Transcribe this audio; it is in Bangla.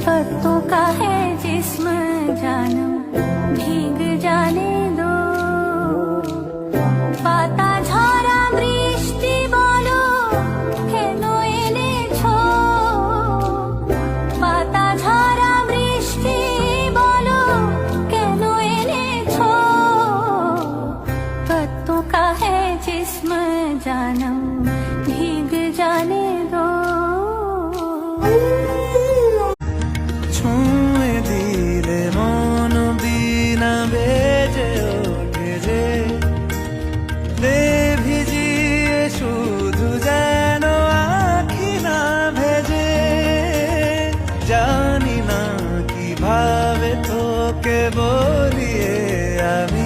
पत्तों का है जिस्म जानम भीग जाने दो পাতা ঝরা বৃষ্টি বলো কেন এনেছো পাতা ঝরা বৃষ্টি বলো কেন এনেছো पत्तों का है जिस्म जानम भीग जाने दो ছুঁয়ে দিলে মন বিনা বেজে ওঠে যে রে ভিজিয়ে শুধু যেন আখি না ভেজে জানি না কিভাবে তোকে বলিয়ে আমি